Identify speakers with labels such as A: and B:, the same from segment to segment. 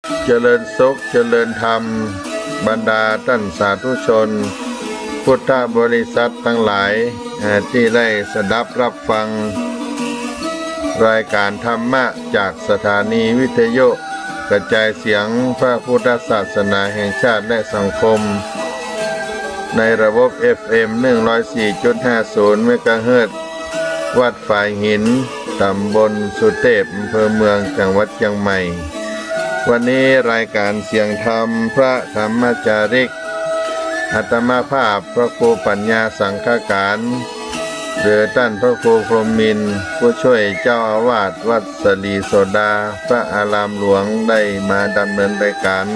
A: เจริญสุขเจริญธรรมบรรดาท่านสาธุชนพุทธบริษัททั้งหลายที่ได้สดับรับฟังรายการธรรมะจากสถานีวิทยุกระจายเสียงพระพุทธศาสนาแห่งชาติและสังคมในระบบ FM 104.50 เมกะเฮิรตซ์วัดฝายหินตำบลสุเทพอำเภอเมืองจังหวัดเชียงใหม่วันนี้รายการเสียงธรรมพระธรรมจาริกอาตมาภาพพระครูปัญญาสังฆการหรือท่านพระครูพรหมมินทร์ผู้ช่วยเจ้าอาวาสวัดสลีโสดาพระอารามหลวงได้มาดำเนินรายการ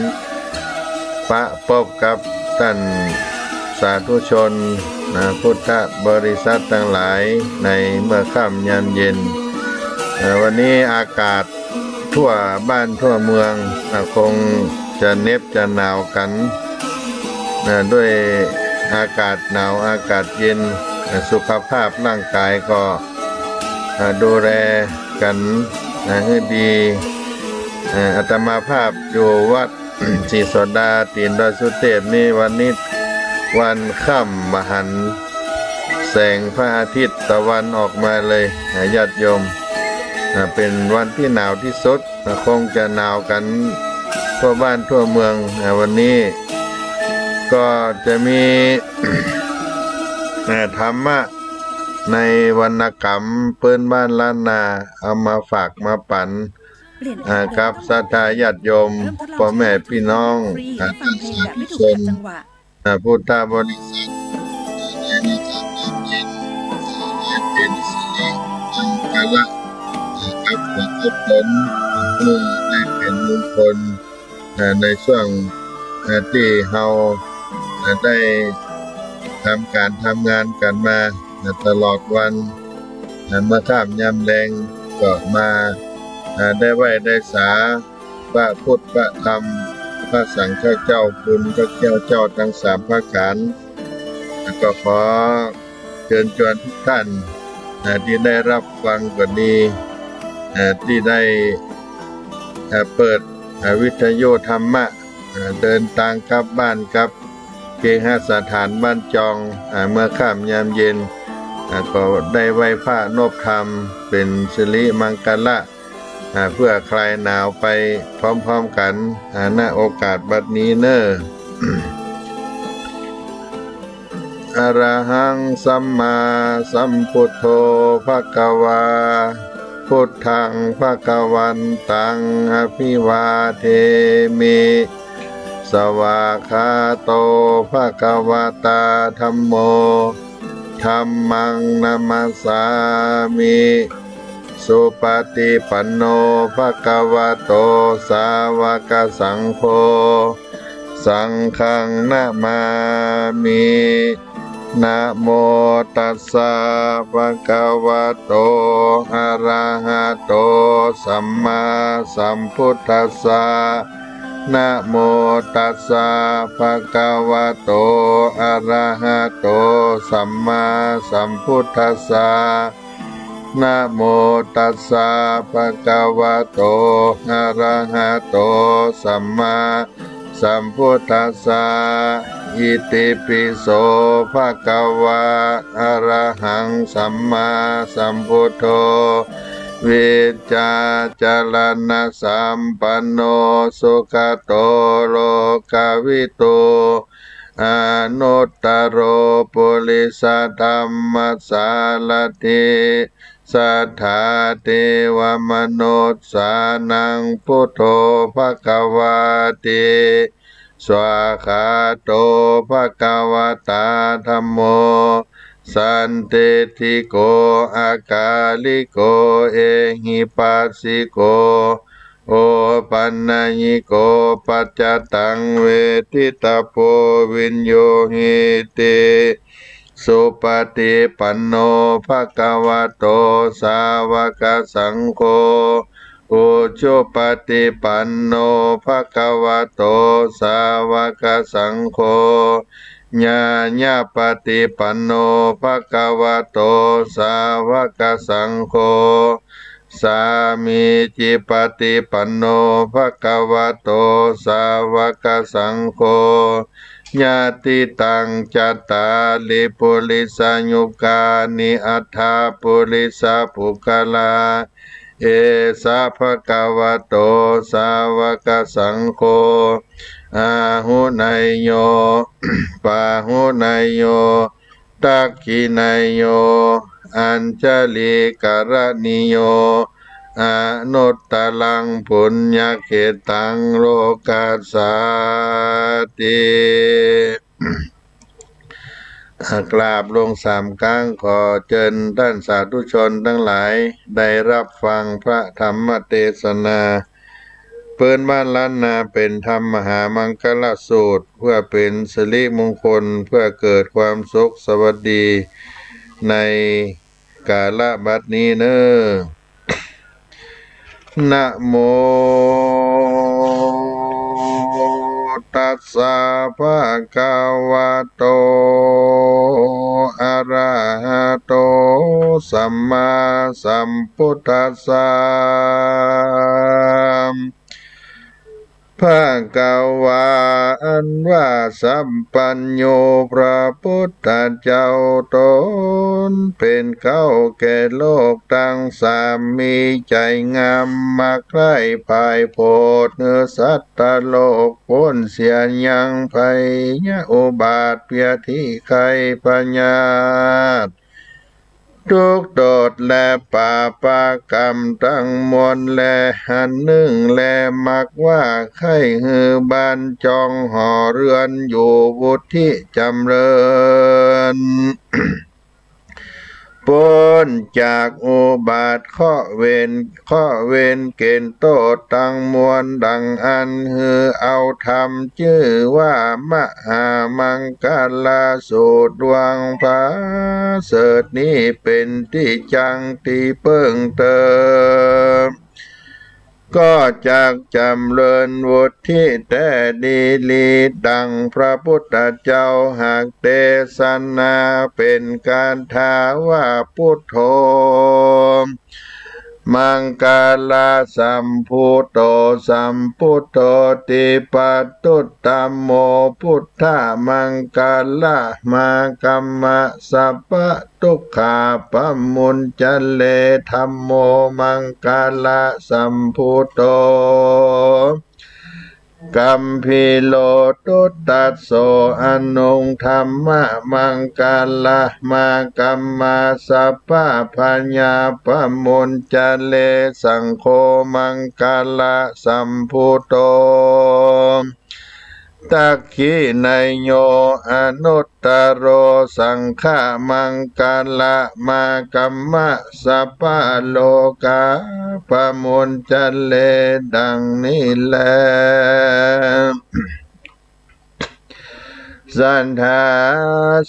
A: พบกับท่านสาธุชนพุทธบริษัททั้งหลายในเมื่อค่ำยามเย็นวันนี้อากาศทั่วบ้านทั่วเมืองคงจะเหน็บจะหนาวกันด้วยอากาศหนาวอากาศเย็นสุขภาพร่างกายก็ดูแลกันให้ดีอาตมาภาพอยู่วัดศรีโสดาตีนดอยสุเทพนี่วันนี้วันค่ำมหันต์แสงพระอาทิตย์ตะวันออกมาเลยญาติโยมเป็นวันที่หนาวที่สุดคงจะหนาวกันทั่วบ้านทั่วเมืองวันนี้ก็จะมี ธรรมะในวรรณกรรมพื้นบ้านล้านนาเอามาฝากมาปั่นกับศรัทธาญาติโยมพ่อแม่พี่น้องท่านสาธุชนพุทธบริษัทในการยามเย็นเป็นสิริมงคลกับผลผู้ได้เป็นมงคลในช่วงที่เราได้ทำการทำงานกันมาตลอดวันเมื่อค่ำยามแลงก็มาได้ไหว้ได้สาพระพุทธพระธรรมพระสังฆเจ้าคุณพระแก้วเจ้าทั้งสามพระการก็ขอเชิญชวนทุกท่านที่ได้รับฟังก็ดีที่ได้เปิดวิทยุธรรมะเดินทางกลับบ้านกับเคหสถานบ้านจองเมื่อค่ำยามเย็นก็ได้ไหว้พระนพธรรมเป็นสิริมังคละเพื่อคลายหนาวไปพร้อมๆกันณโอกาสบัดนี้เนอ อรหังสัมมาสัมพุทโธภควาพุทธังภควันตังอภิวาเทมิสวากขาโตภควตาธัมโมธัมมังนัมสสามิสุปฏิปันโนภควโตสาวกสังโฆสังฆังนะมามินะโมตัสสะภะคะวะโตอะระหะโตสัมมาสัมพุทธัสสะนะโมตัสสะภะคะวะโตอะระหะโตสัมมาสัมพุทธัสสะนะโมตัสสะภะคะวะโตอะระหะโตสัมมาสัมพุทธัสสะอิติปิโสภะคะวะอะระหังสัมมาสัมพุทโธวิจจาจรณะสัมปันโนสุขโตโลกวิโตอนุตตโรปุริสธรรมสารถิสัทธาเทวมนุษย์สานังพุทโธภควาติสวาคาโตภควตาธัมโมสันติทิโกอากาลิโกเอหิปัสสิโกโอปันญิโกปัจจตังเวทิตาโพวินโยหิติสุปฏิปันโนภควโตสาวกสังโฆอุชุปฏิปันโนภควโตสาวกสังโฆญาญาปฏิปันโนภควโตสาวกสังโฆ สามีจิปฏิปันโนภะคะวะโตสาวกสังโฆญาติตังจัตตาลิปุริสายุกานิอัฏฐาปุริสาภุคลาเอสะภะคะวะโตสาวกสังโฆอาหุไนยโย ปาหุไนยโยตักขิไนยโยอัญชลีกรณิโยอนุตตลังปุญญเขตังโลกัสสาติกราบลงสามครั้งขอเชิญท่านสาธุชนทั้งหลายได้รับฟังพระธรรมเทศนาเปิ้นบ้านล้านนาเป็นธรรมมหามังคลสูตรเพื่อเป็นสิริมงคลเพื่อเกิดความสุขสวัสดีในกาลบัดนี้เนอนะโมตัสสะภะคะวะโตอะระหะโตสัมมาสัมพุทธัสสะภะคะวะอันว่าสัมปัญโยพระพุทธเจ้าตนเป็นเข้าแก่โลกทั้งสามมีใจงามมาใคร่ภายโพดเนื้อสัตตโลกพ้นเสียยังภัยยะอุบาทเพียที่ใครปัญญาทุกโทษและปาปากรรมทั้งมวลและหันหนึ่งและมักว่าไข้หือบานจองห่อเรือนอยู่บุตรที่จำเริญ พ้นจากอุบาทข้อเวรเกณฑ์โตตั้งมวลดังอันฮือเอาธรรมชื่อว่ามหามังคลาสูตรดวงพระเสดนี้เป็นที่จังที่เพิ่งเติมก็จากจำเริญวุฒิแต่ดีลีดังพระพุทธเจ้าหากเทศนาเป็นการทาว่าพุทโธมังกาลาสัมพุทโธสัมพุทโธติปัตตุตตมโมพุทธามังกาลามากรรมะสัพพะทุกขาปัมมุญจัลเลธัมโมมังกาลาสัมพุทโธกัมพิโลตุตัสโสอนุงธรรมะมังกาลามากรรมาสัพพะปัญญาปมุญจเลสังโฆมังกาลาสัมพุทโธตักขิไนยโยอนุตตโรสังฆามังกาลามากรรมะสัพพะโลกาปมุญจเลดังนี้แลสันทา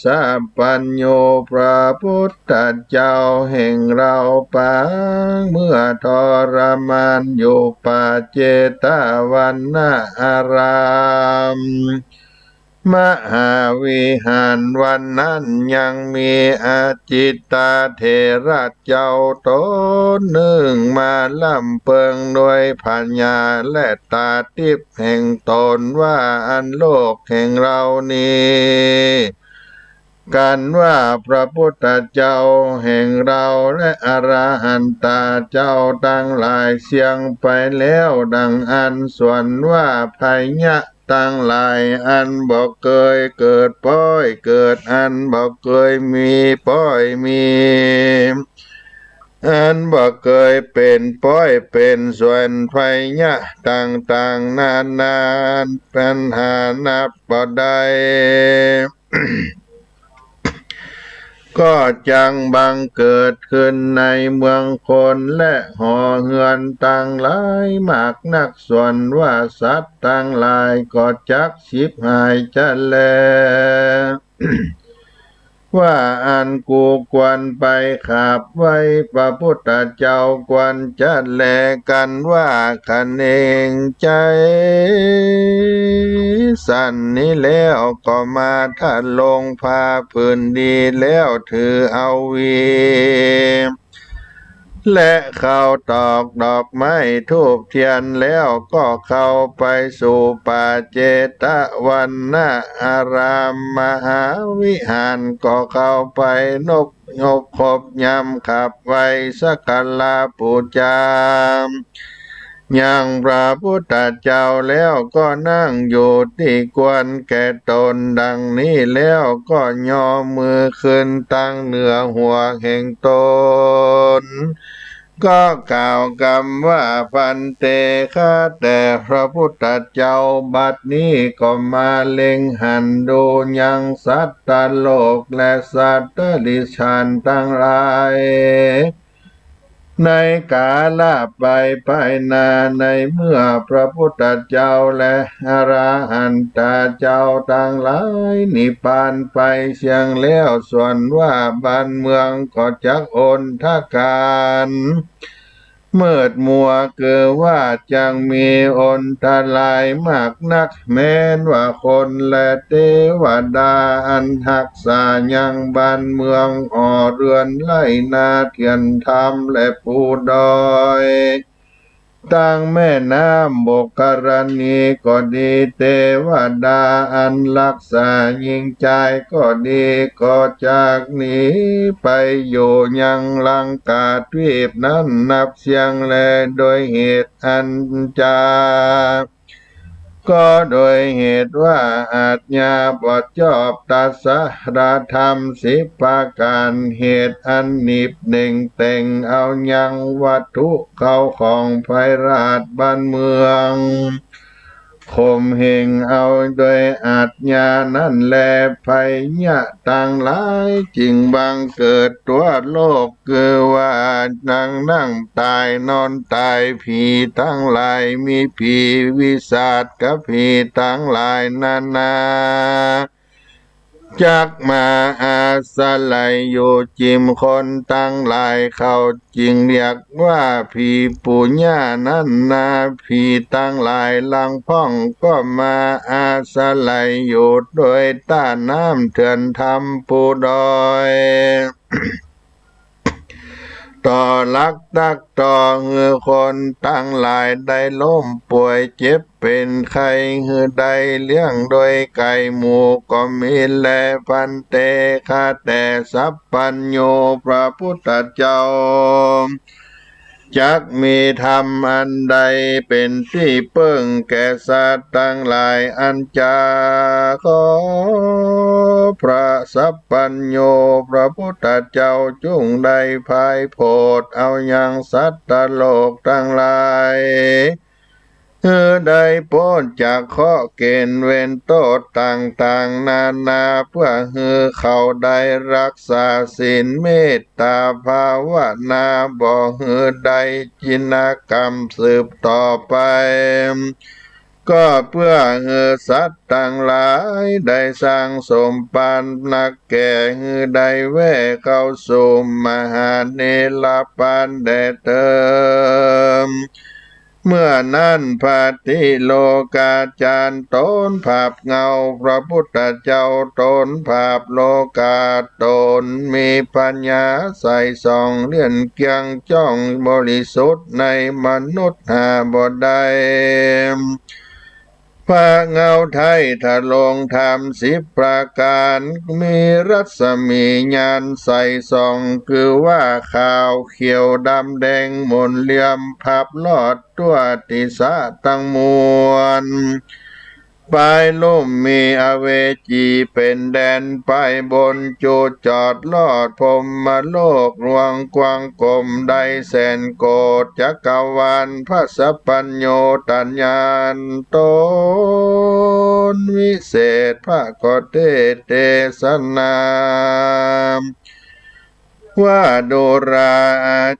A: สัพปัญโยพระพุทธเจ้าแห่งเราปางเมื่อทรมานอยู่ป่าเจตวันนาอารามมหาวิหารวันนั้นยังมีอาจิตตาเถระเจ้าตนหนึ่งมาลำเพิงด้วยปัญญาและตาทิพย์แห่งตนว่าอันโลกแห่งเรานี้กันว่าพระพุทธเจ้าแห่งเราและอรหันตาเจ้าทั้งหลายเสียงไปแล้วดังอันส่วนว่าภัยยะตั้งหลายอันบอกเคยเกิดป้อยเกิดอันบอกเคยมีป้อยมีอันบอกเคยเป็นป้อยเป็นส่วนภัยยะต่างๆนานปัญหานับบ่ได้ ก็จังบังเกิดขึ้นในเมืองคนและหอเฮือนต่างหลายมากนักส่วนว่าสัตว์ต่างหลายก็จักชิบหายจะแล ว่าอันกูควรไปขับไว้พระพุทธเจ้าควรจะแลกันว่าคันเองใจสั่นนี้แล้วก็มาถ้าลงพาพื้นดีแล้วถือเอาวี และเข้าตอกดอกไม้ธูปเทียนแล้วก็เข้าไปสู่ป่าเจตวันนะอารามมหาวิหารก็เข้าไปงบคบยำขับไว้สักการะปูจามยังพระพุทธเจ้าแล้วก็นั่งอยู่ที่กวนแก่ตนดังนี้แล้วก็ย่อมือขึ้นตั้งเหนือหัวแห่งตนก็กล่าวคำว่าพันเตข้าแต่พระพุทธเจ้าบัดนี้ก็มาเล็งหันดูยังสัตตโลกและสัตตดิฉันทั้งหลายในกาลไปภายนาในเมื่อพระพุทธเจ้าและอรหันตเจ้าทั้งหลายนิพพานไปเสียงแล้วส่วนว่าบ้านเมืองก็จักโอนทการมืดมัวเกิดว่าจังมีอนทลายมากนักแม้นว่าคนและเทวดาอันหักษายังบ้านเมืองอ่อเรือนไล่นาเทียนธรรมและปูดอยตั้งแม่น้ำบกกรณีก็ดีเทวดาอันรักษายิ่งใจก็ดีก็จากนี้ไปอยู่ยังลังกาทวีปนั้นนับเสียงแลโดยเหตุอันก็โดยเหตุว่าอาจญาบทชอบตัสสะราธรรม10ประการเหตุอันนิบเน่งแต่งเอายังวัตถุเข้าของไพราชบ้านเมืองข่มเหงเอาโดยอาจญานั่นแลภัยยะต่างหลายจึงบังเกิดตัวโลกคือว่านางนั่งตายนอนตายผีทั้งหลายมีผีวิสาทกับผีทั้งหลายนานาจักมาอาศัยอยู่จิมคนตั้งหลายเขาจึงเรียกว่าผีปุญญานั้นนาผีตั้งหลายลังพ่องก็มาอาศัยอยู่โดยต้าน้ำเถื่อนทำปูดอยต่อลักตักต่อเหือคนตั้งหลายได้ล้มป่วยเจ็บเป็นไข้เหือได้เลี้ยงโดยไก่หมูก็มีแลพันเตข้าแต่สัพพัญโญพระพุทธเจ้าจักมีธรรมอันใดเป็นที่เพิ่งแก่สัตว์ทั้งหลายอันจาขอพระสัพพัญโญพระพุทธเจ้าจงได้ภายโพดเอายังสัตว์โลกทั้งหลายได้พ้นจากข้อเกณฑ์เว้นโทษต่างๆนานาเพื่อเขาได้รักษาศีลเมตตาภาวนาบ่ได้จินกรรมสืบต่อไปก็เพื่อสัตว์ต่างหลายได้สร้างสมปานนักแก่ได้แว่เข้าสู่มหาเนรปานแด่เติมเมื่อนั้นพาติโลกาจารย์ตนภาพเงาพระพุทธเจ้าตนภาพโลกาตนมีปัญญาใส่ส่องเลื่อนเกียงจ้องบริสุทธิ์ในมนุษย์หาบ่ได้พระเงาไทยทะลงธรรม10ประการมีรัศมีญาณใสส่องคือว่าขาวเขียวดำแดงมนเหลี่ยมพับลอดตัวติสะตั้งมวลปลายลุ่มมีอเวจีเป็นแดนไปบนจูจอดลอดพรหมโลกรวงกวางกลมได้แสนโกฏจักรวาลพระสัพพัญโญตัญญาณตนวิเศษพระก็เทศนาว่าดุรา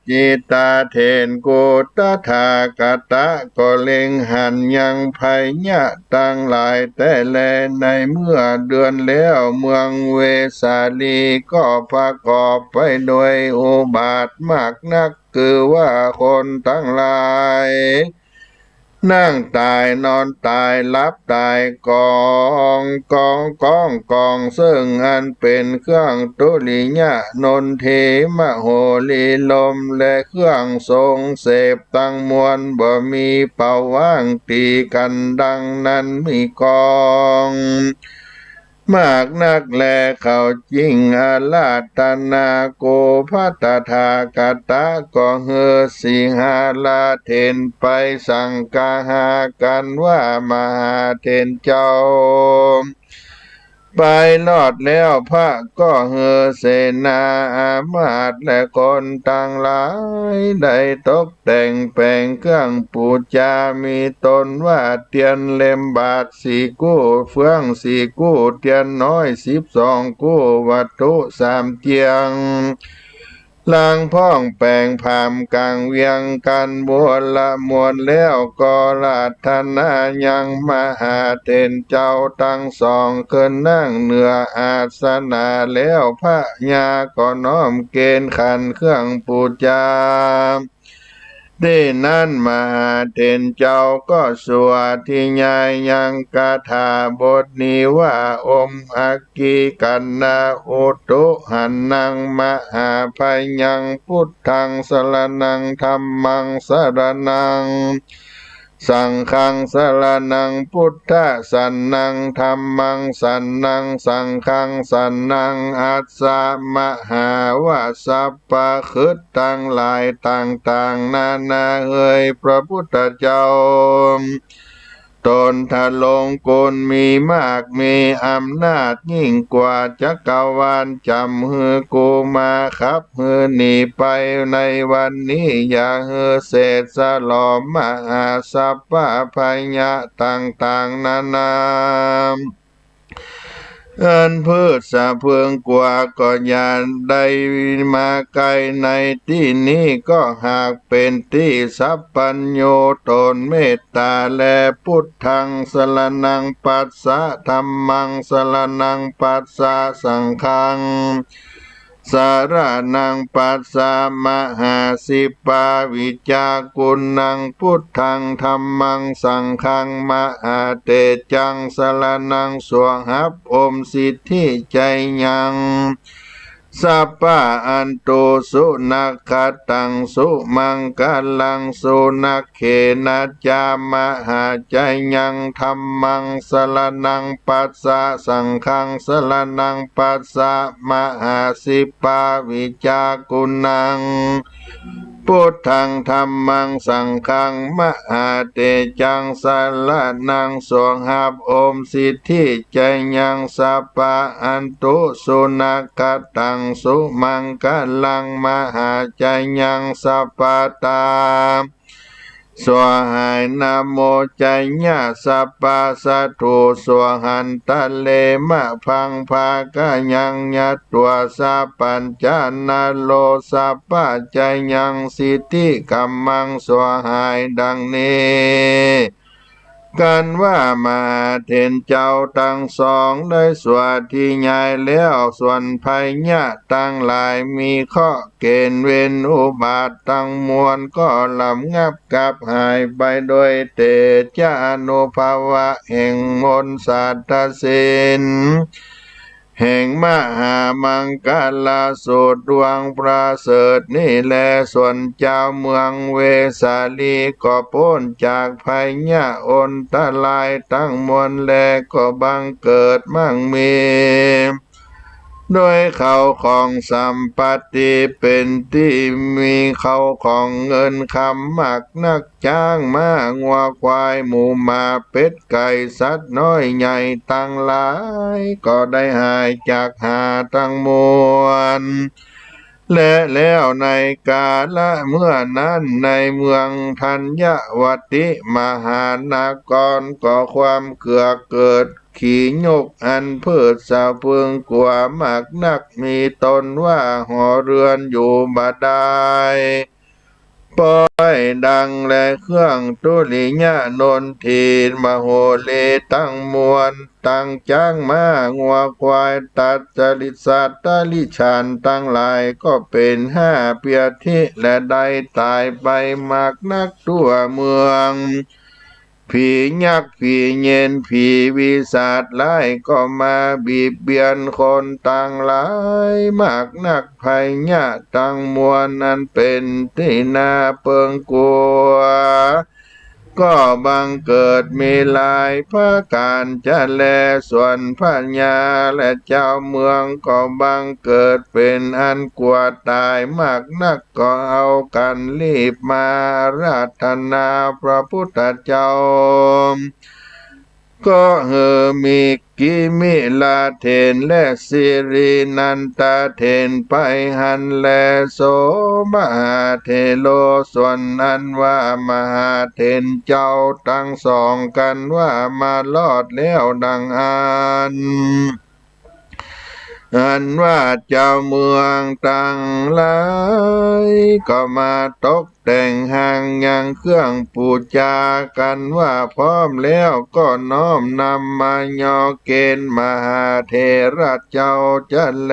A: จิตาเทนกุตถาคตะก็เล็งหันยังภัยยะตั้งหลายแต่แลในเมื่อเดือนแล้วเมืองเวสาลีก็ประกอบไปโดยอุบาทมากนักคือว่าคนทั้งหลาย นั่งตายนอนตายรับตายกองซึ่งอันเป็นเครื่องตุลิยะนนเทมโหรีลมและเครื่องทรงเสพตั้งมวลบ่มีเป่าว่างตีกันดังนั้นมีกองมากนักแลเขาจริงอาลาตนาโกภัตถากตะก็เฮอสิหาลาเทนไปสังกาหากันว่ามหาเทนเจ้าไปรอดแล้วพระก็เฮอเสนาอามาตย์และคนต่างหลายได้ตกแต่งแปลงเครื่องปูจามีตนว่าเตียนเล่มบาทสี่กู้เฟื่องสี่กู้เตียนน้อย12กู้วัตถุ3เตียงลางพ้องแปลงพามกลางเวียงกันบัวละมวลแล้วก็ราธนายังมหาเทนเจ้าทั้งสองขึ้นนั่งเหนืออาสนะแล้วพระญาก็น้อมเกณฑ์ขันเครื่องปูจาที่นั่นมหาเทนเจ้าก็สวดที่ญายยังกาถาบทนี้ว่าอมอักกีกันนาอุตุหันนังมหาพยังพุทธังสรณังธัมมังสรณังสังฆังสรณังพุทธะสันนังธัมมังสันนังสังฆังสันนังอัสสะมหาวาสัพพะคึดตั้งหลายต่างๆนานาเอ่ยพระพุทธเจ้าตนทะลงโกนมีมากมีอำนาจยิ่งกว่าจักรวาลจำฮือกูมาครับฮือหนีไปในวันนี้อย่าฮือเศษสลอมมหาสัพพะพยะต่างๆนานาอันพืชสะเพืองกว่าก็อย่าได้มาไกลในที่นี้ก็หากเป็นที่สัพพัญโยตนเมตตาและพุทธังสรณังปัสสะธัมมังสรณังปัสสะสังฆังสารนังปัสสะมหาสิปาวิจากุนังพุทธังธัมมังสังฆังมหาเตจังสรณังสวงหับอมสิทธิใจยังสัพพะอันโตสุนักขตังสุมังกลังสุนักเขนะจามหาใจยังธัมมังสรณังปัสสะสังฆังสรณังปัสสะมหาสิปาวิจากุนังพุทธังธัมมังสังฆังมหาเตจังสรณังสวงหับอมสิทธิใจยังสัพพะอันตุสุนักขตังสุมังกลังมหาใจยังสัพพตาสวหายนะโมใจญาสัพพะสัตถุสวหันตะเลมะพังภากะยังยัตตัวสัพพัญจนะโลสัพพะใจยังสิทธิกัมมังสวหายดังนี้กันว่ามหาเถรเจ้าทั้งสองได้สวดที่ใหญ่แล้วส่วนภัยญะตั้งหลายมีข้อเกณฑ์เว้นอุบาทตั้งมวลก็ลำงับกับหายไปโดยเตชะอนุภาวะแห่งมนต์สัตตสินแห่งมหามังกลาสูตรดวงประเสริฐนี่แลส่วนเจ้าเมืองเวสาลีก็พ้นจากภัยญะอนตรายทั้งมวลแลก็บังเกิดมั่งมีโดยเขาของสัมปติเป็นที่มีเขาของเงินคำมากนักจ้างม้างัวควายหมูหมาเป็ดไก่สัตว์น้อยใหญ่ตั้งหลายก็ได้หายจากหาทั้งมวลและแล้วในกาละเมื่อนั้นในเมืองธัญวัติมหานครก็ความเกือเกิดขี่ยกอันพืชสะเพึงกว่ามากนักมีตนว่าหอเรือนอยู่บัดใดปอยดังและเครื่องตุลิยะนนทีมโหรีตั้งมวลตั้งจ้างม้างัวควายตัดจริตสัตตลิชานตั้งหลายก็เป็น5เปียทิและได้ตายไปมากนักทั่วเมือง ผียักษ์ผีเย็นผีวิสาจร้ายก็มาบีบเบียนคนต่างหลายมากนักภัยยะตั้งมวลนั้นเป็นที่น่าเปิงกลัวก็บังเกิดมีหลายพระการจะแลส่วนพญาและเจ้าเมืองก็บังเกิดเป็นอันกลัวตายมากนักก็เอากันรีบมาราธนาพระพุทธเจ้าก็มีกิมิลาเทนและสิรินันตาเทนไปหันแลโสมหาเทโลส่วนอันว่ามหาเทนเจ้าทั้งสองกันว่ามาลอดแล้วดังอันว่าเจ้าเมืองตั้งหลายก็มาตกแต่งหางยังเครื่องปูจากันว่าพร้อมแล้วก็น้อมนำมายอเกณฑ์มหาเถระเจ้าจะแล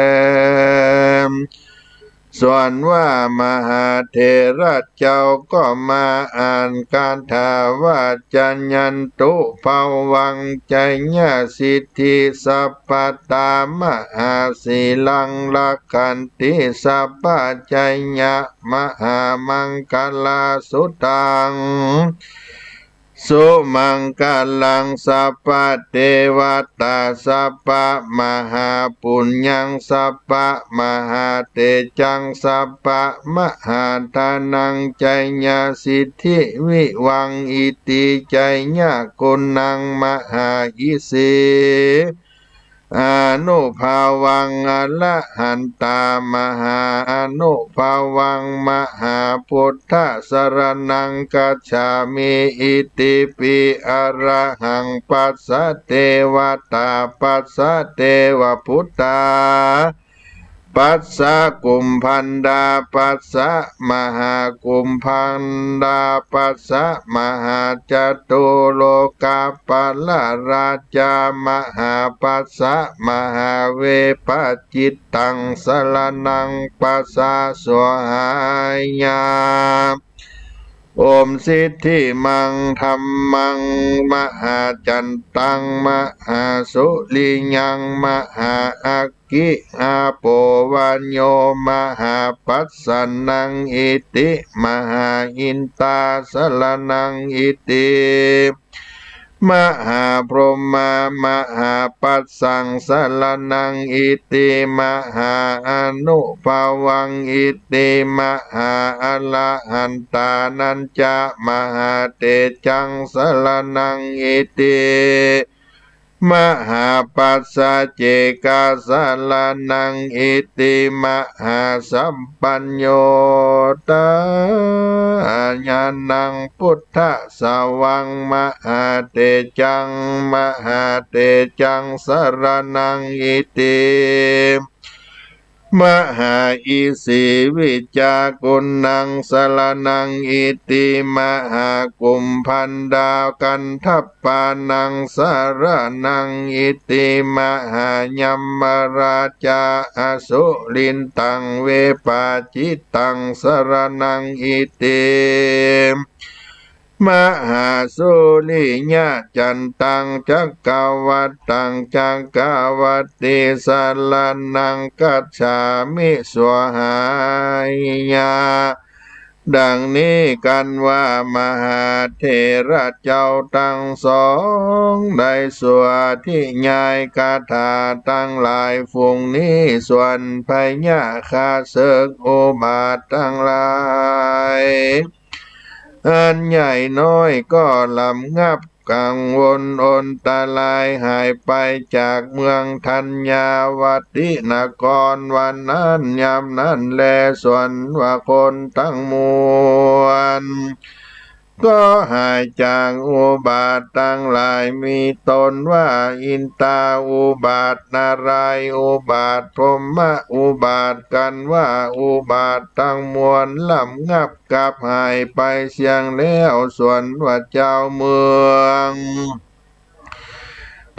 A: ส่วนว่ามหาเถระเจ้าก็มาอ่านการถาว่าจัญญันตุภาวังใจญาสิทธิสัพพตามหาสีลังลักขันติสัพพใจญะมหามังคลาสุตังสุมังคลังสัพพะเทวตาสัพพะมหาปุญญังสัพพะมหาเตจังสัพพะมหาทานังใจญาสิทธิวิวังอิติใจญากุณังมหาอิสิอานุภาวังอรหันตามหาอนุภาวังมหาพุทธสรณังกัจฉามิอิติปิอรหังปัสสะเทวตาปัสสะเทวพุทธาปัสสะกุมพันดาปัสสะมหากุมพันดาปัสสะมหาจตุโลกาปัลลราชามหาปัสสะมหาเวปจิตตังสรนังปัสสะสวหายาโอมสิทธิมังธรรมังมหาจันตังมหาสุลิยังมหาอักกิอาโปวันโยมหาปัสสนังอิติมหาอินตาสลนังอิติมหาพรหมามหาปัสสังสรนังอิติมหาอนุภาวังอิติมหาอรหันตานัญจมหาเตจังสรนังอิติมหาปัสสะเจกาสลานังอิติมหาสัมปัญโยตาญาณังพุทธสวังมหาเตจังมหาเตจังสรนังอิติมหาอิสิวิจากุณังสรนังอิติมหากุมพันดากันทัปปานังสรนังอิติมหายัมมราชาอสุลินตังเวปาจิตังสรนังอิติมหาสุลิญาจันตังจักกวัตตังจักกวัตติสลานังกัจฉามิสวหายาดังนี้กันว่ามหาเถระเจ้าทั้งสองได้สวดที่ญายคาถาทั้งหลายฝูงนี้ส่วนพญาคาเสกอุบาททั้งหลายอันใหญ่น้อยก็ลำงับกังวลอนตะลายหายไปจากเมืองธัญญาวัตินครวันนั้นยามนั้นแลส่วนว่าคนทั้งมวลก็หายจากอุบาททั้งหลายมีตนว่าอินตาอุบาทนารายอุบาทพรหมอุบาทกันว่าอุบาททั้งมวลลำงับกับหายไปเสียงแล้วส่วนว่าเจ้าเมือง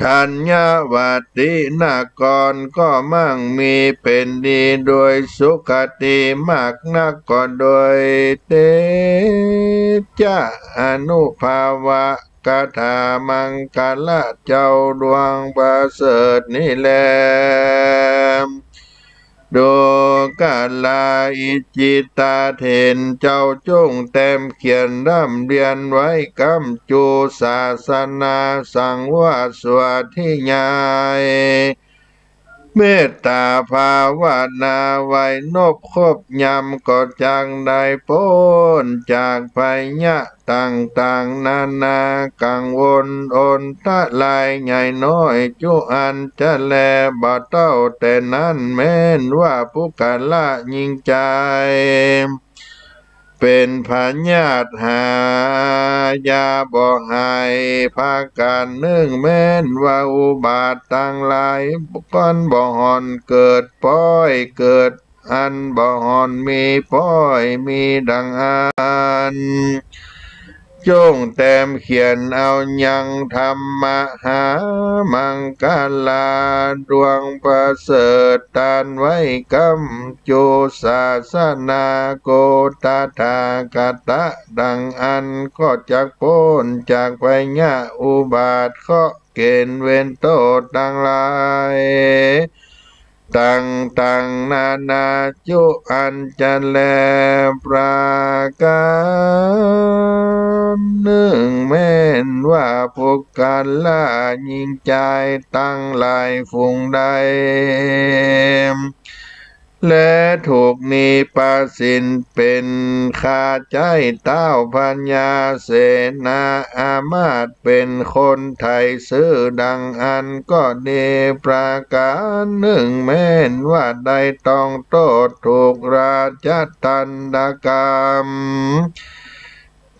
A: ธัญวัตตินครก็มั่งมีเป็นดีโดยสุขติมากนักก็โดยเตจะอนุภาวะ กถามังกรละเจ้าดวงประเสริฐนี่แลดูกาลาอิจิตาเถนเจ้าจงเต็มเขียนร่ำเรียนไว้กำจูศาสนาสังวาสวดที่ใหญ่เมตตาภาวนาไว้นบคบยำก็จังได้พ้นจากภัยยะต่างๆนานากังวลอนตะลายใหญ่น้อยจุอันจะแลบ่เต้าแต่นั้นแม้นว่าผู้กาละยิ่งใจเป็นพญาติหายาบ่หายภาการนึ่งแม้นว่าอุบาทต่างหลายก้อนบ่หอนเกิดป้อยเกิดอันบ่หอนมีป้อยมีดังอันจงแต้มเขียนเอายังธรรมหามังกาลาดวงประเสริฐตานไว้กำจูศาสนาโกตถากตะดังอันก็จักพ้นจากภัยยะอุบาทข้อเกณฑ์เว้นโทษต่างหลายต่างนานาจุอันจะแลประการหนึ่งแม้นว่าพวกกันละยิ่งใจตั้งหลายฝูงใดและถูกนิปสินเป็นข้าใจเต้าพัญญาเสนาอามาตย์เป็นคนไทยซื้อดังอันก็ดีประการหนึ่งแม้นว่าได้ต้องโทษถูกราชทันดกรรม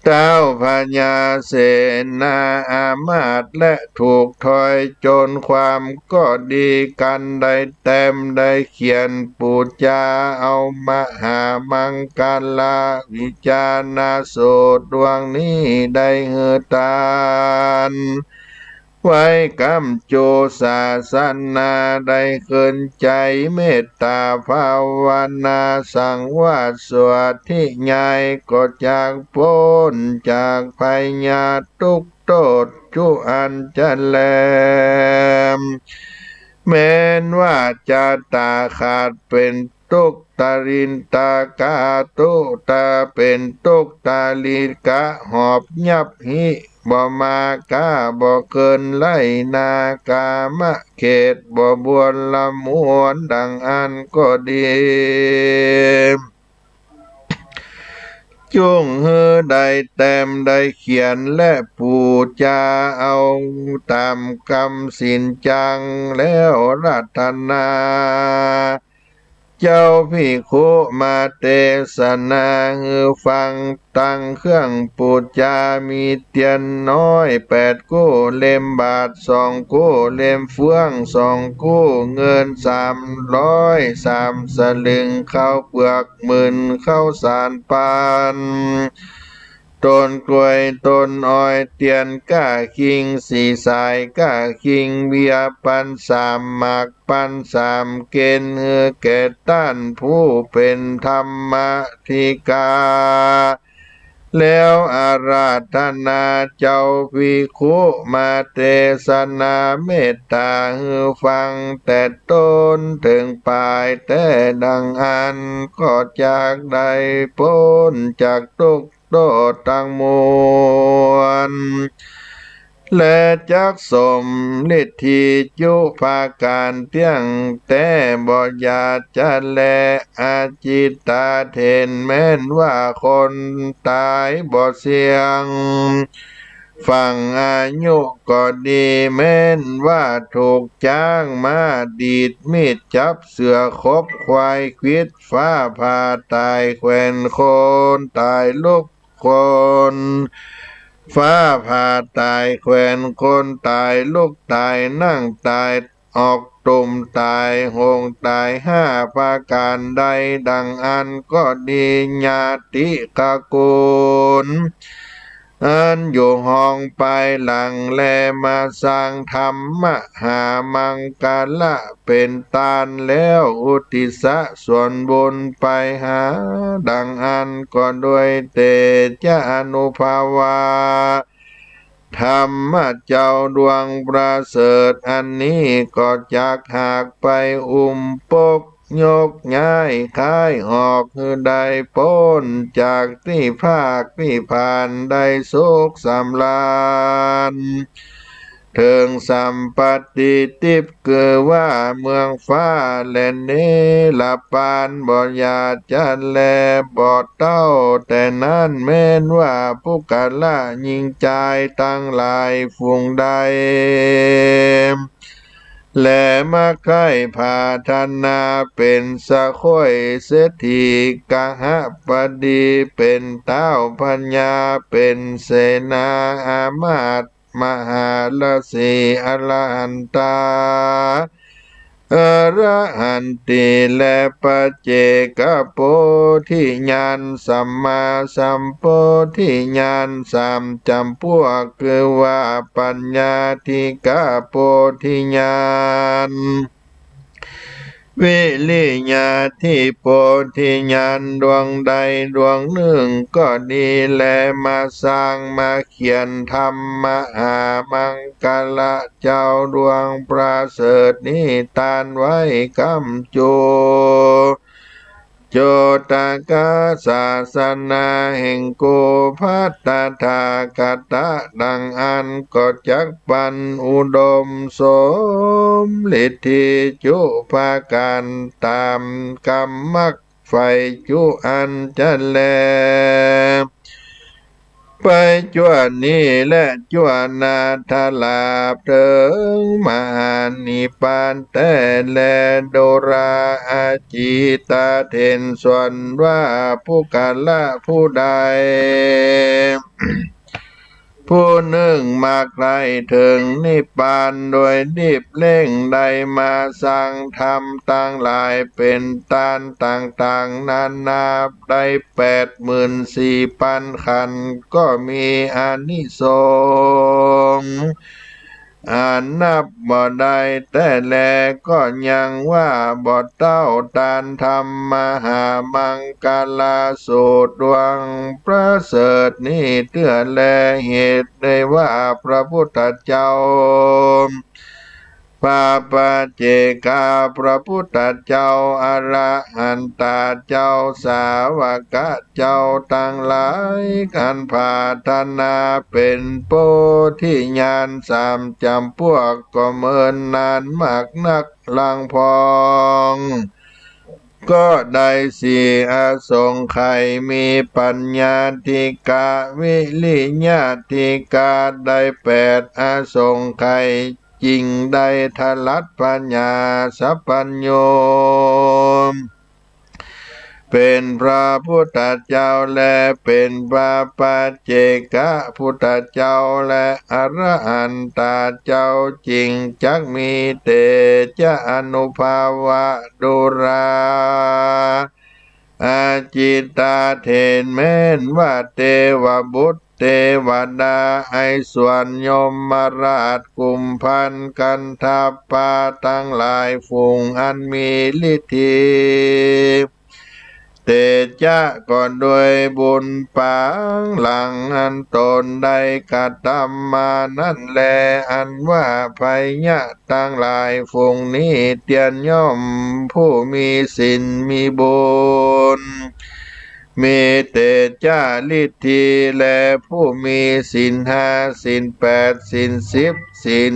A: เต้าพญาเสนาอามาตย์และถูกถอยจนความก็ดีกันได้เต็มได้เขียนปูจาเอามหามังกาลาวิจารณสูตรดวงนี้ได้เหือตานไว้กำโจศาสนาได้เกินใจเมตตาภาวนาสังวาสสวดที่ใหญ่ก็จากพ้นจากภัยญาทุกโทษจุอันจะแลมแม้นว่าจะตาขาดเป็นตุกตารินตากาตุตาเป็นตุกตาลิกะหอบยับหิบ่มากาบ่เกินไล่นากามะเขตบ่บวนละมวนดังอันก็ดีจุงเฮือได้แต้มได้เขียนและปูจาเอาตามกำสินจังแล้วรัตนาเจ้าพิคุมาเทศนาฮือฟังตั้งเครื่องปูจามีเตียนน้อย8 กู้เล่มบาท2 กู้เล่มเฟื่อง2 กู้เงิน300 3 สลึงข้าวเปลือก10,000ข้าวสารปานต้นกล้วยต้นอ้อยเตียนก้าคิงสีสายก้าคิงเบียปัน3 หมากปัน3 เกณฑ์เฮือแก่ต้านผู้เป็นธรรมธิกาแล้วอาราธนาเจ้าภิกขุมาเทศนาเมตตาฮือฟังแต่ต้นถึงปลายแต่ดังอันก็จากได้พ้นจากทุกข์โทษทั้งมวลและจักสมฤทธิจุภาการเที่ยงแต่บ่อยาจะแลอาจิตตาเทนแม้นว่าคนตายบ่เสียงฟังอายุก็ดีแม้นว่าถูกจ้างมาดีดมีดจับเสือคบควายควิดฟ้าผ่าตายแขวนโคนตายลุกคนฟ้าผ่าตายแขวนคนตายลุกตายนั่งตายออกตุ่มตายหงตาย5 ประการใดดังอันก็ดีญาติกกูลอันอยู่ห้องไปหลังแลมาสร้างธรรมหามังกาละเป็นตานแล้วอุทิศส่วนบุญไปหาดังอันก็ด้วยเตจานุภาวา ธรรมะเจ้าดวงประเสริฐอันนี้ก็จากหากไปปกยกย้ายค้ายออกคือได้พ้นจากที่ภาคที่ผ่านได้สุขสำราญเถิงสัมปติทิพย์คือว่าเมืองฟ้าและเนลปานบ่อยาจันแลบ่เต้าแต่นั้นแม้นว่าผู้กะละยิงใจตั้งหลายฝูงใดและมาใครพาธนาเป็นสะค่อยเศรษฐีกหปดีเป็นเต้าพัญญาเป็นเสนาอามาตย์มหาลสีอรหันตาอรหันติและปัจเจกโพธิญาณสัมมาสัมโพธิญาณสามจำพวกคือว่าปัญญาธิกาโพธิญาณวิริยะที่โพธิญาณดวงใดดวงหนึ่งก็ดีแลมาสร้างมาเขียนธรรมหามังกละเจ้าดวงประเสริฐนี้ตานไว้กำจูโจตกาศาสนาแห่งโกภัตตถากตะดังอันก็จักปันอุดมสมฤทธิจุภาการตามกรรมักไฟจุอันจะแลไปจวนนี้และจวนนาทลาบเถิงมหานิพพานแต่แลโดราอาจิตาเทนส่วนว่าผู้กาละผู้ใดผู้หนึ่งมาไกลถึงนิพพานโดยรีบเร่งได้มาสร้างธรรมต่างหลายเป็นตานต่างๆนานาได้84,000 ขันธ์ก็มีอานิสงส์อ่านนับบ่ได้แต่แลก็ยังว่าบ่เต้าตานธรรมมหามังกลาสูตรดวงประเสริฐนี้เตื้อแลเหตุได้ว่าพระพุทธเจ้าปาปาเจกาพระพุทธเจ้าอรหันตเจ้าสาวกเจ้าตั้งหลายกันพาธนาเป็นโพธิญาณสามจำพวกก็เมินนานมากนักลังพองก็ได้สี่อาสงไขยมีปัญญาธิกาวิริยะธิกาได้8 อาสงไขยจริงได้ทลัดปัญญาสัพพัญโยเป็นพระพุทธเจ้าและเป็นพระปัจเจกพุทธเจ้าและอรหันตเจ้าจริงจักมีเตจะอนุภาวะดุราอาจิตาเทนแม้นว่าเทวบุตรเทวดาไอส่วนยมราชกุมพันกันทัพปาตั้งหลายฝูงอันมีฤทธิเตจะก่อนโดยบุญปางหลังอันตนได้กระทำมานั่นแลอันว่าภัยยะตั้งหลายฝูงนี้เตียนย่อมผู้มีศีลมีบุญมีเตจาฤทธิและผู้มีศีล5ศีล8ศีล10ศีล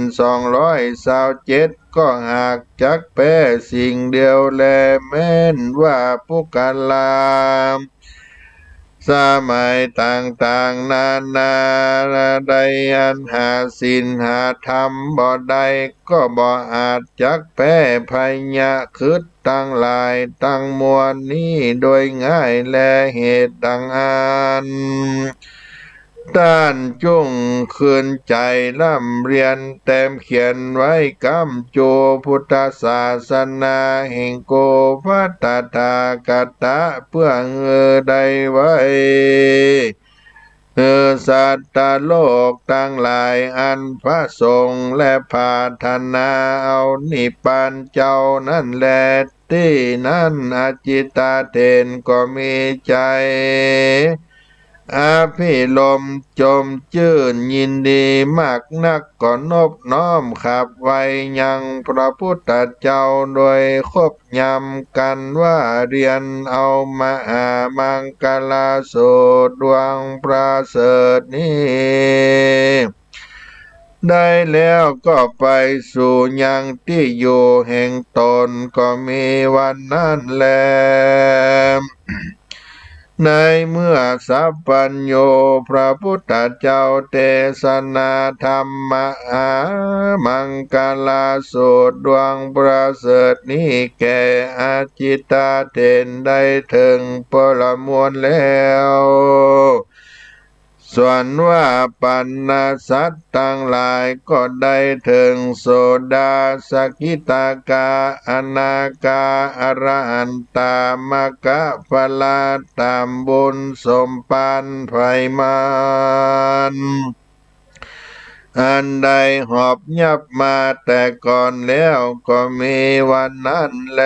A: 227ก็หากจักแพ้สิ่งเดียวแลแม้นว่าผู้กาลามสมัยต่างๆนานาใดอันหาศีลหาธรรมบ่ได้ก็บ่อาจจักแพ้ภัยยะคืดตั้งหลายตั้งมวลนี้โดยง่ายและเหตุดังอันด้านจุงคืนใจล่ำเรียนเต็มเขียนไว้กำโจพุทธศาสนาแห่งโกภัตตถากตะเพื่อได้ไว้สัตตโลกทั้งหลายอันพระสงฆ์และพาธนาเอานิพพานเจ้านั่นแลที่นั่นอจิตาเทนก็มีใจ อาภิลมจมชื่นยินดีมากนักก็นบน้อมขับไว้ยังพระพุทธเจ้าโดยคบยำกันว่าเรียนเอามามังกลาสูตรดวงประเสริฐนี้ได้แล้วก็ไปสู่ยังที่อยู่แห่งตนก็มีวันนั้นแล ในเมื่อสัพพัญโยพระพุทธเจ้าเทศนาธรรมะมังกลาสูตรดวงประเสริฐนี้แก่อาจิตาเทนได้ถึงพลมวลแล้วส่วนว่าปัณณสัตว์ทั้งหลายก็ได้ถึงโสดาสกิตากาอนาคาอรหันตามกะพลาตามบุญสมปานไพมานอันใดหอบยับมาแต่ก่อนแล้วก็มีวันนั้นแล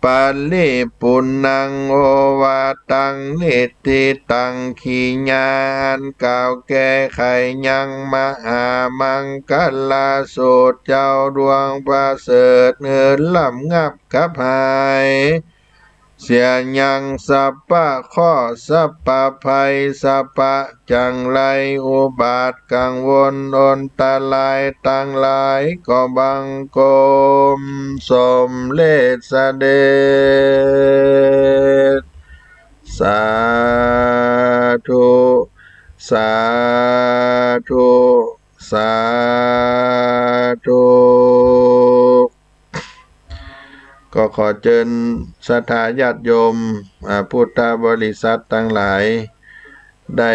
A: ปาลิปุณังโอวาตังนิติตังขีญาณก่าวแก่ไขยังมหามังกลาสูตรเจ้าดวงประเสริฐเนื้อล่ำงับขับหายเสียยังสัพพะข้อสัพพะภัยสัพพะจังไรอุบาทกังวลอนตะลายตั้งหลายก็บังกมสมเลสเสด็จสาธุสาธุสาธุก็ขอเชิญศรัทธาญาติโยมพุทธบริษัททั้งหลายได้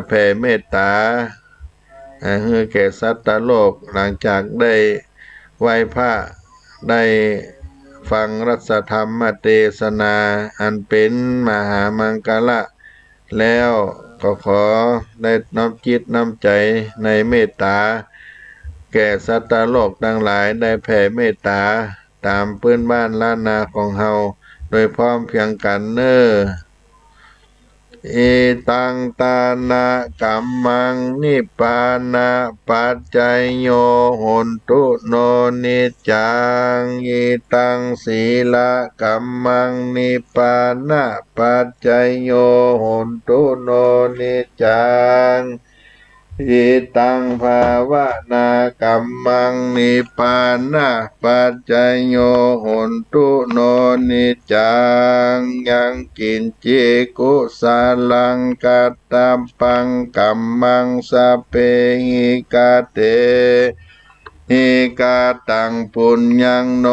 A: แผ่เมตตาให้แก่สัตว์โลกหลังจากได้ไหว้พระได้ฟังรัสธรรมเทศนาอันเป็นมหามังกละแล้วก็ขอได้น้อมจิตน้อมใจในเมตตาแก่สัตว์โลกทั้งหลายได้แผ่เมตตาตามพื้นบ้านล้านนาของเฮาโดยพร้อมเพียงกันเน้ออิตังตานะกัมมังนิปปานะปัจจัยโยโหนตุโนนิจจังอิตังศีละกัมมังนิปปานะปัจจัยโยโหนตุโนนิจจังอิตังภาวนากัมมังนิปปานะปัจจยโยโหนตุโนนิจจังยังกินจิกุสาลังกัตตัมปังกัมมังสะเปหิกาเตหิกาตังปุญญังโน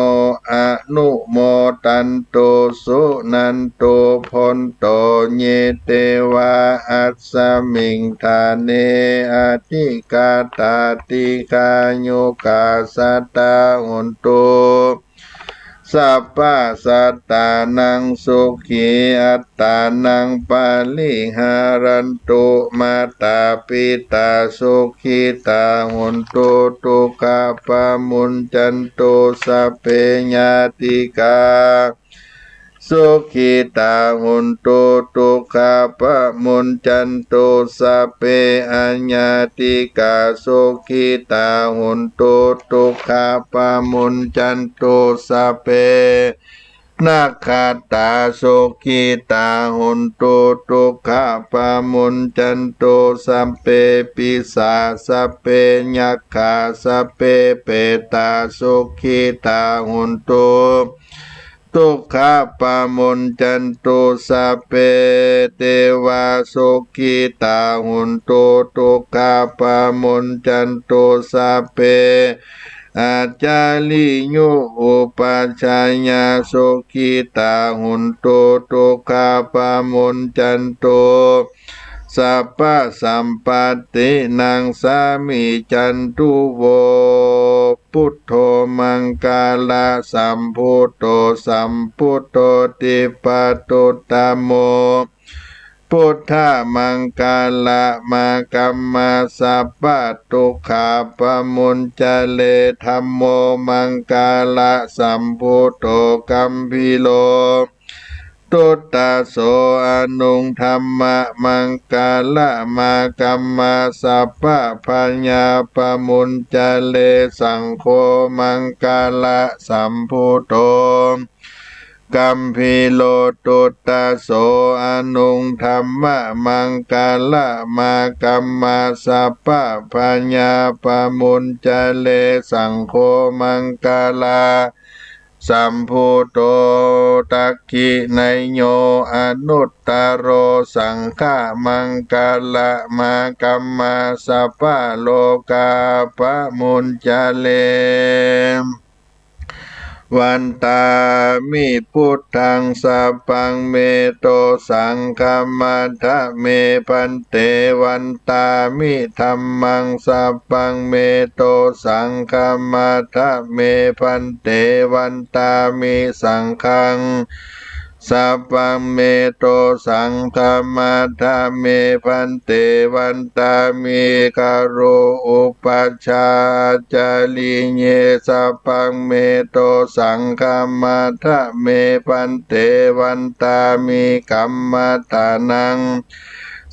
A: อนุโมตันโตสุนันโตพนโตเยเตวะอัสสมิงทาเนอธิกาตาติกาโยกาสัตตาหุนโตสัพพะสัตตานังสุขีอัตตานังปาลิหารันตุมาตาปิตาสุขีตาหุนตุตุกะปะมุนจันตุสัพเพญาติกาสุขิตาหุนตุตุกะปะมุนจันตุสัพเพอัญญาติกาสุขิตาหุนตุตุกะปะมุนจันตุสัพเพนาคาตาสุขิตาหุนตุตุกะปะมุนจันตุสัพเพปิสาสัพเพยัคขาสัพเพเปตาสุขิตาหุนตุทุกขปะมุนจันตุสัพเพเทวาสุขิตาหุนตุทุกขปะมุนจันตุสัพเพอาจาลิโยอุปัชฌายญาสุขิตาหุนตุทุกขปะมุนจันตุสัพพะสัมปตินังสามิจันตุโวพุทโธมังกาลาสัมพุทโธสัมพุทโธติปัตตุตโมพุทธามังกาละมากัมมาสัพพะทุกขาปะมุนจเลธัมโมมังกาละสัมพุทโธกัมพิโล ตุตตาโสอนุงธรรมะมังกาละมากัมมาสัพพะปัญญาปมุญจเลสังโฆมังกาละสัมพุทโธกัมพีโลตุตตาโสอนุงธรรมะมังกาละมากัมมาสัพพะปัญญาปมุญจเลสังโฆมังกาลาสัมพุทโธตักขิไนโยอนุตตโรสังฆามังกาละมากัมมาสัพพะโลกาปมุญจเลวันตามิพุทธังสัพพังเมโตสังฆมัทธะเมพันเตวันตามิธัมมังสัพพังเมโตสังฆมัทธะเมพันเตวันตามิสังฆังสัพพังเมโตสังฆมัทธะเมพันเตวันตามิกโรอุปัชฌาจาริเยสัพพังเมโตสังฆมัทธะเมพันเตวันตามิกัมมัตตานัง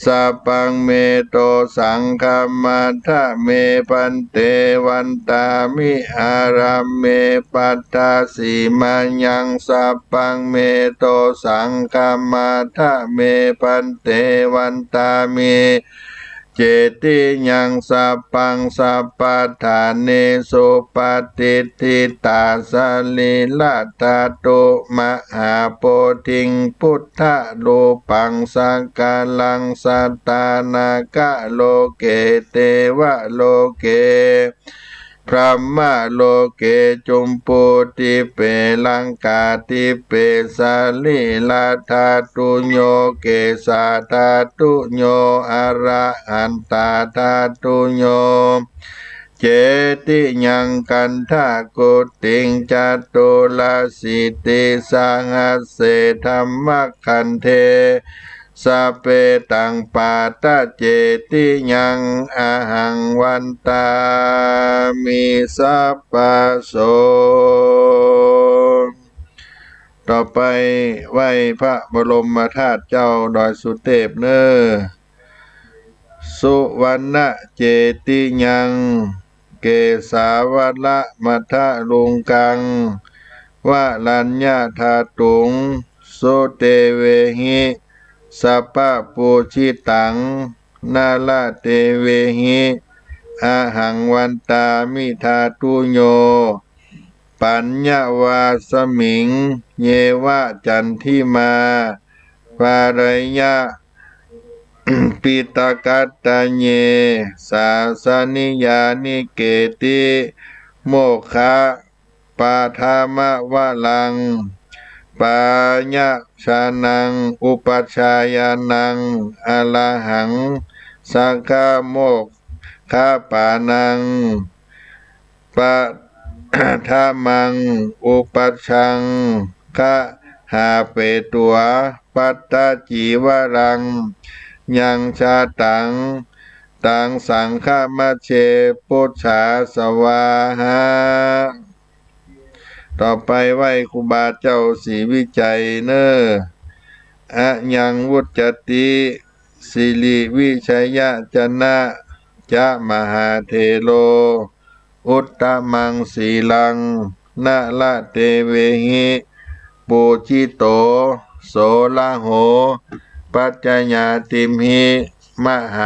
A: สัพพังเมโตสังฆมัทธะเมพันเตวันตามิอารัมเมปัตตาสีมายังสัพพังเมโตสังฆมัทธะเมพันเตวันตามิเจติยังสัพพังสัพพทาเนสุปฏิทิตาสลิละตาตุมหาโพธิงพุทธโลปังสังกาลังสัตตานากะโลเกเตวะโลเกพระมะโลเกจุมปุติเปลังกาติเปสาลิลาธาตุโยเกสาธาตุโยอะระหันตาธาตุโยเจติยังกันทากุติงจัตุลาสิติสังหเสธัมมคันเทสัพเพตังปาตเจติยังอาหังวันตามิสัพพโสต่อไปไหว้พระบรมธาตุเจ้าดอยสุเทพเนอสุวรรณเจติยังเกสาวละมัทะลุงกังวะลัญญาธาตุงโสเตเวหิสัพพะปูชิตังนาลาเตเวหิอาหังวันตามิธาตุโยปัญญวาสมิงเยวะจันทิมาภารยะปิตากัตตะเยสาสนิยานิเกติโมคขะปาทามะวะลังปัญญชานังอุปัชฌายานังอรหังสังฆโมกขปานังปะทามังอุปัชชังคะหาเปตัวปัตตจีวรังยังชาตังสังฆมัชเชปุชฌาสวาหาต่อไปไหว้ครูบาเจ้าศรีวิจัยเนออะยังวุจติสิริวิชัยจนะจะมหาเทโลอุตตมังสีลังนาละเตเวหิปูจิโตโสละโหปัจจญาติมหิมหา